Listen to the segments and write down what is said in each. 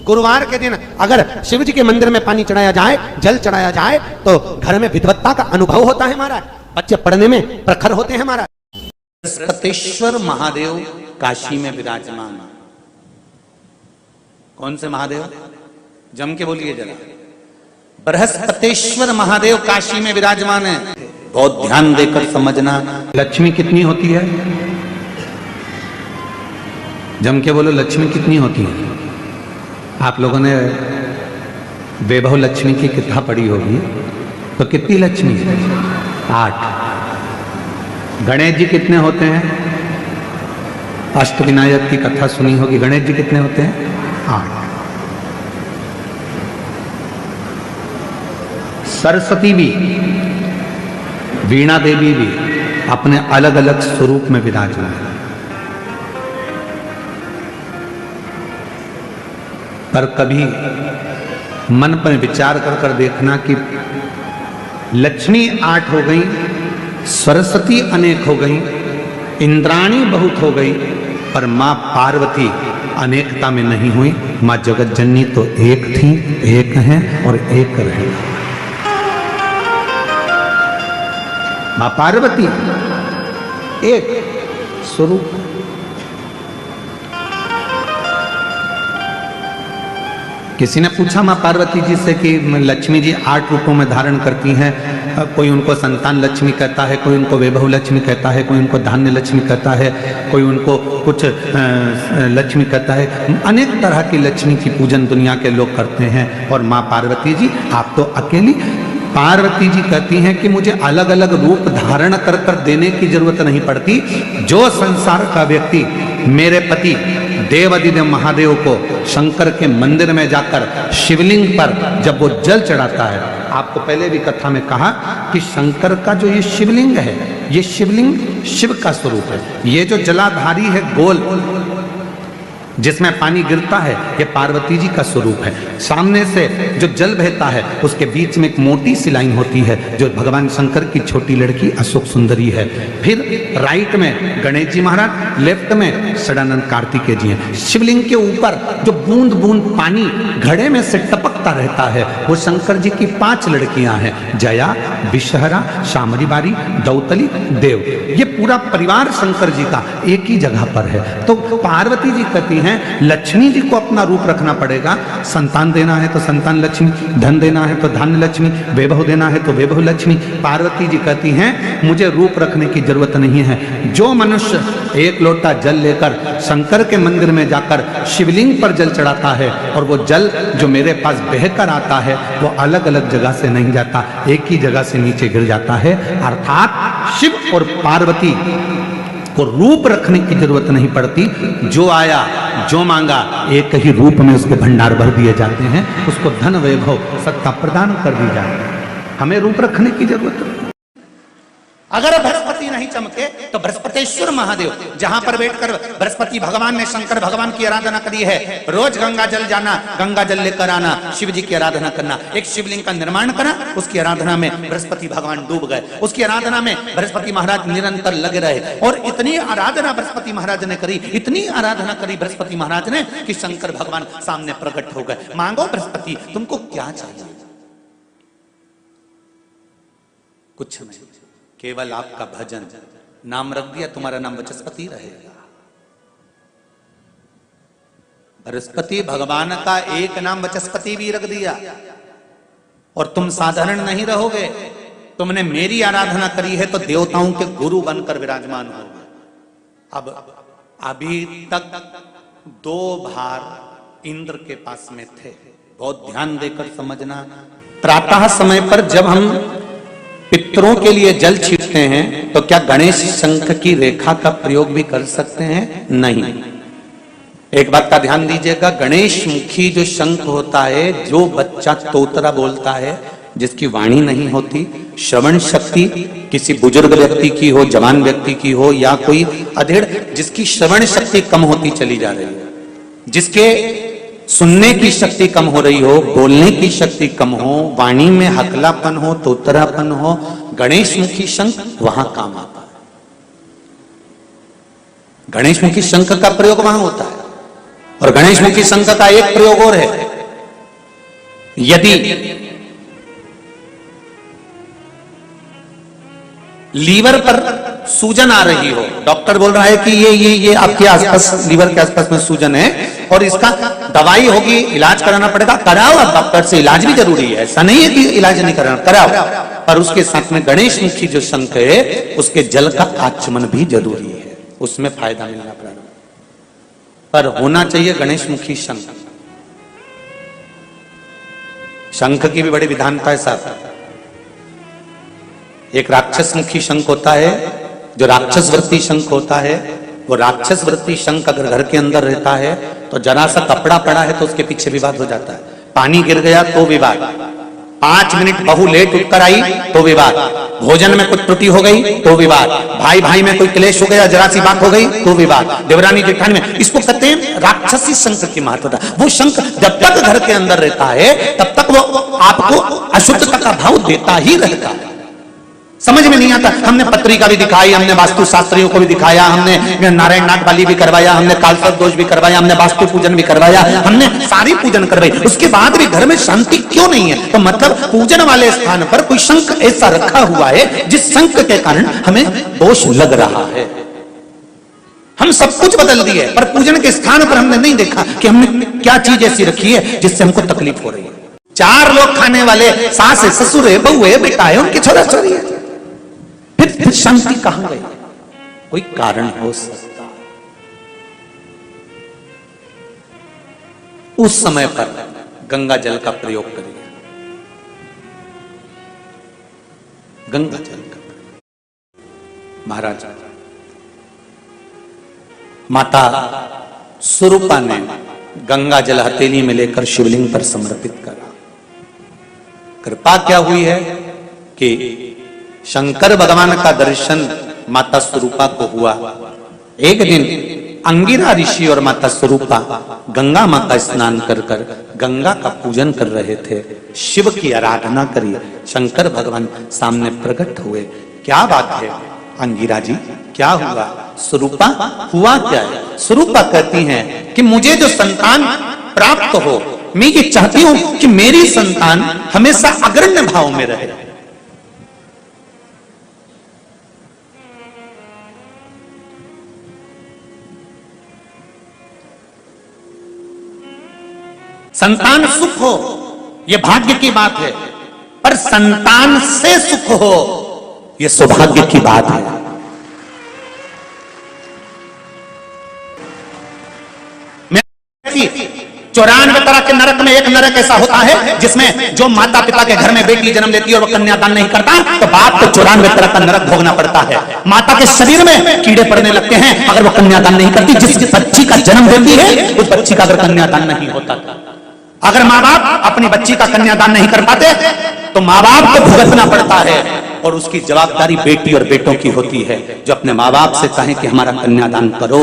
गुरुवार के दिन अगर शिव जी के मंदिर में पानी चढ़ाया जाए, जल चढ़ाया जाए, तो घर में विद्वत्ता का अनुभव होता है हमारा, बच्चे पढ़ने में प्रखर होते हैं हमारा। बृहस्पतेश्वर महादेव काशी में विराजमान। कौन से महादेव? जम के बोलिए जरा। बृहस्पतेश्वर महादेव काशी में विराजमान है। बहुत ध्यान देकर समझना। लक्ष्मी कितनी होती है? जम के बोलो, लक्ष्मी कितनी होती है? आप लोगों ने वैभव लक्ष्मी की किताब पढ़ी होगी, तो कितनी लक्ष्मी है? 8। गणेश जी कितने होते हैं? अष्टविनायक की कथा सुनी होगी। गणेश जी कितने होते हैं? 8। सरस्वती भी, वीणा देवी भी अपने अलग अलग स्वरूप में विराजमान है। पर कभी मन पर विचार कर देखना कि लक्ष्मी 8 हो गई, सरस्वती अनेक हो गई, इंद्राणी बहुत हो गई, पर मां पार्वती अनेकता में नहीं हुई। मां जगत जननी तो एक थी, एक है और एक रहे। मां पार्वती एक स्वरूप। किसी ने पूछा मां पार्वती जी से कि लक्ष्मी जी 8 रूपों में धारण करती हैं, कोई उनको संतान लक्ष्मी कहता है, कोई उनको वैभव लक्ष्मी कहता है, कोई उनको धान्य लक्ष्मी कहता है, कोई उनको कुछ लक्ष्मी कहता है। अनेक तरह की लक्ष्मी की पूजन दुनिया के लोग करते हैं। और मां पार्वती जी आप तो अकेली। पार्वती जी कहती हैं कि मुझे अलग अलग रूप धारण कर कर देने की जरूरत नहीं पड़ती। जो संसार का व्यक्ति मेरे पति देवादिदेव महादेव को शंकर के मंदिर में जाकर शिवलिंग पर जब वो जल चढ़ाता है, आपको पहले भी कथा में कहा कि शंकर का जो ये शिवलिंग है, ये शिवलिंग शिव का स्वरूप है। ये जो जलाधारी है गोल जिसमें पानी गिरता है, ये पार्वती जी का स्वरूप है। सामने से जो जल बहता है उसके बीच में एक मोटी सी लाइन होती है जो भगवान शंकर की छोटी लड़की अशोक सुंदरी है। फिर राइट में गणेश जी महाराज, लेफ्ट में सदानंद कार्तिकेय जी हैं। शिवलिंग के ऊपर जो बूंद बूंद पानी घड़े में से टपकता रहता है वो शंकर जी की 5 लड़कियां हैं, जया, विषहरा, शामरी बारी, दौतली, देव। ये पूरा परिवार शंकर जी का एक ही जगह पर है। तो पार्वती जी कहती हैं लक्ष्मी जी को अपना रूप रखना पड़ेगा। संतान देना है तो संतान लक्ष्मी, धन देना है तो धन लक्ष्मी, वैभव देना है तो वैभव लक्ष्मी। पार्वती जी कहती हैं मुझे रूप रखने की जरूरत नहीं है। जो मनुष्य 1 लोटा जल लेकर शंकर के मंदिर में जाकर शिवलिंग पर जल चढ़ाता है और वो जल जो मेरे पास बहकर आता है वो अलग अलग जगह से नहीं जाता, एक ही जगह से नीचे गिर जाता है। अर्थात शिव और पार्वती को रूप रखने की जरूरत नहीं पड़ती। जो आया जो मांगा एक ही रूप में उसके भंडार भर दिए जाते हैं, उसको धन वैभव सत्ता प्रदान कर दी जाती है। हमें रूप रखने की जरूरत नहीं। अगर बृहस्पति नहीं चमके तो बृहस्पतेश्वर महादेव, जहां पर बैठकर बृहस्पति भगवान ने शंकर भगवान की आराधना करी है। रोज गंगा जल जाना, गंगा जल लेकर आना, शिव जी की आराधना करना। एक शिवलिंग का निर्माण करा, उसकी आराधना में बृहस्पति भगवान डूब गए। उसकी आराधना में बृहस्पति महाराज निरंतर लगे रहे। और इतनी आराधना बृहस्पति महाराज ने करी, इतनी आराधना करी बृहस्पति महाराज ने कि शंकर भगवान सामने प्रकट हो गए। मांगो बृहस्पति, तुमको क्या चाहिए? कुछ नहीं, केवल आपका भजन। नाम रख दिया, तुम्हारा नाम वचस्पति रहेगा। बृहस्पति भगवान का एक नाम वचस्पति भी रख दिया और तुम साधारण नहीं रहोगे। तुमने मेरी आराधना करी है तो देवताओं के गुरु बनकर विराजमान होगे। अब अभी तक 2 भार इंद्र के पास में थे। बहुत ध्यान देकर समझना। प्रातः समय पर जब हम पितरों के लिए जल छींटते हैं तो क्या गणेश शंख की रेखा का प्रयोग भी कर सकते हैं? नहीं। एक बात का ध्यान दीजिएगा, गणेश मुखी जो शंख होता है, जो बच्चा तोतरा बोलता है, जिसकी वाणी नहीं होती, श्रवण शक्ति किसी बुजुर्ग व्यक्ति की हो, जवान व्यक्ति की हो, या कोई अधेड़ जिसकी श्रवण शक्ति कम होती चली जा रही है, जिसके सुनने की शक्ति कम हो रही हो, बोलने की शक्ति कम हो, वाणी में हकलापन हो, तोतरापन हो, गणेश मुखी शंख वहां काम आता है। गणेश मुखी शंख का प्रयोग वहां होता है। और गणेश मुखी शंख का एक प्रयोग और है, यदि लीवर पर सूजन आ रही हो, डॉक्टर बोल रहा है कि ये आपके आसपास लीवर के आसपास में सूजन है और इसका दवाई होगी, इलाज कराना पड़ेगा, कराओ। अब डॉक्टर से इलाज भी जरूरी है, ऐसा नहीं है कि इलाज नहीं कराना, कराओ। पर उसके साथ में गणेश मुखी जो शंख है उसके जल का आचमन भी जरूरी है, उसमें फायदा मिलना पड़ेगा। पर होना चाहिए गणेश मुखी शंख। शंख की भी बड़ी विधानता है साहब। एक राक्षस मुखी शंख होता है, जो राक्षस वृत्ति शंख होता है। वो राक्षस वृत्ति शंख अगर घर के अंदर रहता है तो जरा सा कपड़ा पड़ा है तो उसके पीछे विवाद हो जाता है, पानी गिर गया तो विवाद, 5 मिनट बहू लेट उठकर आई तो विवाद, भोजन में कुछ त्रुटि हो गई तो विवाद, भाई भाई में कोई क्लेश हो गया, जरा सी बात हो गई तो विवाद, देवरानी जेठानी में, इसको कहते हैं राक्षसी शंख की महत्वता। वो शंख जब तक घर के अंदर रहता है तब तक वो आपको अशुद्धता का भाव देता ही रहता है। समझ में नहीं आता, हमने पत्रिका भी दिखाई, हमने वास्तु शास्त्रियों को भी दिखाया, हमने नारायण नाग बलि भी करवाया, हमने कालसर्प दोष भी करवाया, हमने वास्तु पूजन भी करवाया, हमने सारी पूजन करवाई, उसके बाद भी घर में शांति क्यों नहीं है? तो मतलब पूजन वाले स्थान पर कोई शंख ऐसा रखा हुआ है जिस शंख के कारण हमें दोष लग रहा है। हम सब कुछ बदल दिए पर पूजन के स्थान पर हमने नहीं देखा कि हमने क्या चीज ऐसी रखी है जिससे हमको तकलीफ हो रही है। 4 लोग खाने वाले, सास है, ससुर है, बहू है, बेटा है, उनके छोरा छोरी है, फिर शांति कहां गई? कोई कारण हो सकता। उस समय पर गंगा जल का प्रयोग करिए, गंगा जल का प्रयोग। महाराज माता स्वरूपा ने गंगा जल हथेली में लेकर शिवलिंग पर समर्पित करा। कृपा क्या हुई है कि शंकर भगवान का दर्शन माता स्वरूपा को हुआ। एक दिन अंगिरा ऋषि और माता स्वरूपा गंगा मां का स्नान कर कर गंगा का पूजन कर रहे थे, शिव की आराधना करी। शंकर भगवान सामने प्रकट हुए। क्या बात है अंगिरा जी, क्या हुआ? स्वरूपा हुआ क्या है? स्वरूपा कहती हैं कि मुझे जो संतान प्राप्त हो, मैं ये चाहती हूं कि मेरी संतान हमेशा अग्रण्य भाव में रहे। संतान सुख हो यह भाग्य की बात है, पर संतान से सुख हो यह सौभाग्य की बात है। मैं 94 तरह के नरक में एक नरक ऐसा होता है जिसमें जो माता पिता के घर में बेटी जन्म लेती है और वह कन्यादान नहीं करता तो बाप को 94 तरह का नरक भोगना पड़ता है। माता के शरीर में कीड़े पड़ने लगते हैं अगर वह कन्यादान नहीं करती। जिस बच्ची का जन्म देती है उस बच्ची का अगर कन्यादान नहीं होता, अगर माँ बाप अपनी बच्ची का कन्यादान नहीं कर पाते तो माँ बाप को भुगतना पड़ता है और उसकी जवाबदारी बेटी और बेटों की होती है जो अपने माँ बाप से कहें कि हमारा कन्यादान करो,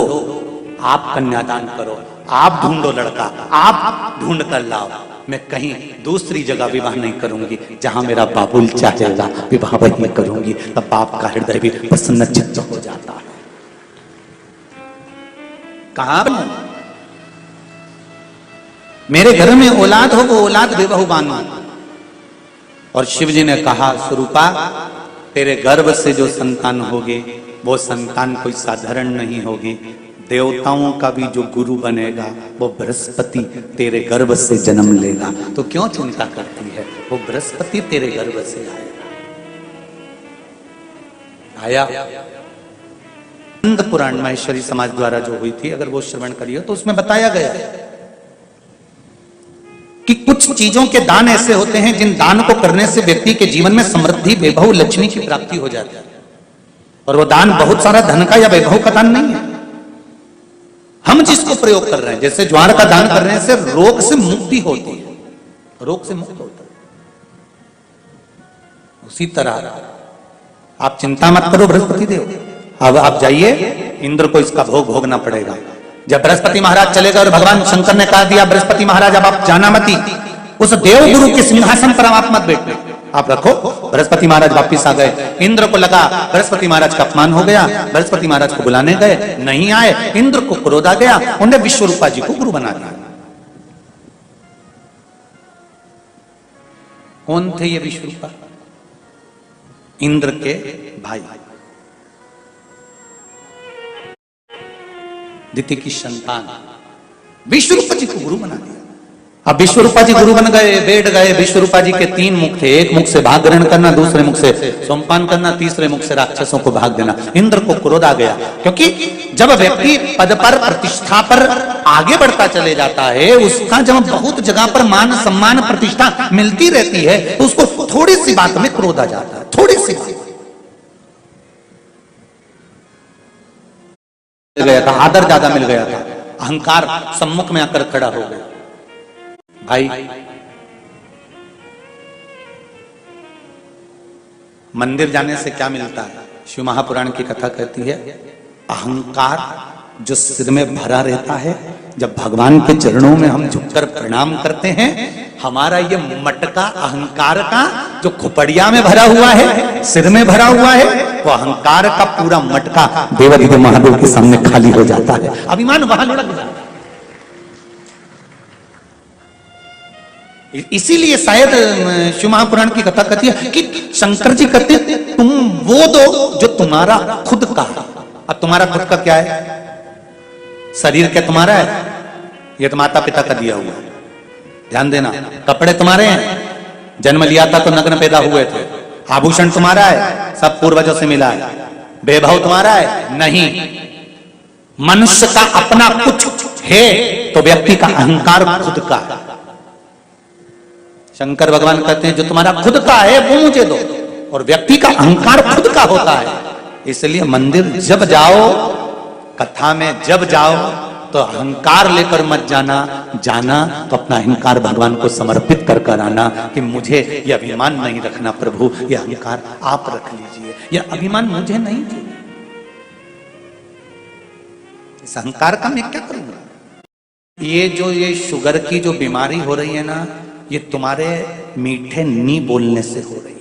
आप कन्यादान करो, आप ढूंढो लड़का, आप ढूंढ कर लाओ, मैं कहीं दूसरी जगह विवाह नहीं करूंगी, जहां मेरा बाबुल चाहेगा विवाह वहीं करूंगी। तब बाप का हृदय भी प्रसन्न चित्त हो जाता है। कहां मेरे घर में औलाद हो, वो औलाद बेबहुबान हो। और शिव जी ने कहा स्वरूपा तेरे गर्भ से जो संतान होगी वो संतान कोई साधारण नहीं होगी, देवताओं का भी जो गुरु बनेगा वो बृहस्पति तेरे गर्भ से जन्म लेगा। तो क्यों चिंता करती है, वो बृहस्पति तेरे गर्भ से आया। नंद पुराण महेश्वरी समाज द्वारा जो हुई थी, अगर वो श्रवण करिए तो उसमें बताया गया है कि कुछ चीजों के दान ऐसे होते हैं जिन दान को करने से व्यक्ति के जीवन में समृद्धि, वैभव, लक्ष्मी की प्राप्ति हो जाती है। और वो दान बहुत सारा धन का या वैभव का दान नहीं है। हम जिसको प्रयोग कर रहे हैं, जैसे ज्वार का दान करने से रोग से मुक्ति होती है, रोग से मुक्त होता है, उसी तरह आप चिंता मत करो बृहस्पति देव। अब आप जाइए, इंद्र को इसका भोग भोगना पड़ेगा। जब बृहस्पति महाराज चलेगा और भगवान शंकर ने कहा दिया बृहस्पति महाराज अब आप जाना मती, उस देव गुरु के सिंहासन पर आप मत बैठे, आप रखो। बृहस्पति महाराज वापिस आ गए। इंद्र को लगा बृहस्पति महाराज का अपमान हो गया, बृहस्पति महाराज को बुलाने गए, नहीं आए। इंद्र को क्रोध आ गया, उन्होंने विश्वरूपा जी को गुरु बना दिया। कौन थे ये विश्वरूपा? इंद्र के भाई, दिति की संतान, विश्वरूपा जी को गुरु बना दिया। अब विश्वरूपा जी गुरु बन गए, बैठ गए। विश्वरूपा जी के 3 मुख थे, एक मुख से भाग ग्रहण करना, दूसरे मुख से सोमपान करना, तीसरे मुख से राक्षसों को भाग देना। इंद्र को क्रोध आ गया, क्योंकि जब व्यक्ति पद पर, प्रतिष्ठा पर आगे बढ़ता चले जाता है, उसका जब बहुत जगह पर मान सम्मान प्रतिष्ठा मिलती रहती है, तो उसको थोड़ी सी बात में क्रोध आ जाता है। थोड़ी सी मिल गया था, आदर ज्यादा मिल गया था, अहंकार सम्मुख में आकर खड़ा हो गया। भाई, मंदिर जाने से क्या मिलता है? शिव महापुराण की कथा कहती है, अहंकार जो सिर में भरा रहता है, जब भगवान के चरणों में हम झुककर प्रणाम करते हैं, हमारा ये मटका अहंकार का जो खोपड़िया में भरा हुआ है, सिर में भरा हुआ है, वो अहंकार का पूरा मटका देवाधिदेव महादेव के सामने खाली हो जाता है। अभिमान वहां लुढ़क जाता है। इसीलिए शायद शिव महापुराण की कथा कहती है कि शंकर जी कहते हैं, तुम वो दो जो तुम्हारा खुद का। अब तुम्हारा खुद का क्या है? शरीर क्या तुम्हारा है? ये तो माता पिता का दिया हुआ। ध्यान देना, कपड़े तुम्हारे हैं, जन्म लिया था तो नग्न पैदा हुए थे। आभूषण तुम्हारा है, सब पूर्वजों से मिला है। वैभव तुम्हारा है? नहीं। मनुष्य का अपना कुछ है तो व्यक्ति का अहंकार खुद का है। शंकर भगवान कहते हैं, जो तुम्हारा खुद का है वो मुझे दो, और व्यक्ति का अहंकार खुद का होता है। इसलिए मंदिर जब जाओ, कथा में जब जाओ, तो अहंकार लेकर मत जाना। जाना तो अपना अहंकार भगवान को समर्पित कर कर आना कि मुझे यह अभिमान नहीं रखना प्रभु, यह अहंकार आप रख लीजिए, यह अभिमान मुझे नहीं चाहिए। इस अहंकार का मैं क्या करूंगा? ये शुगर की जो बीमारी हो रही है ना, ये तुम्हारे मीठे नी बोलने से हो रही है।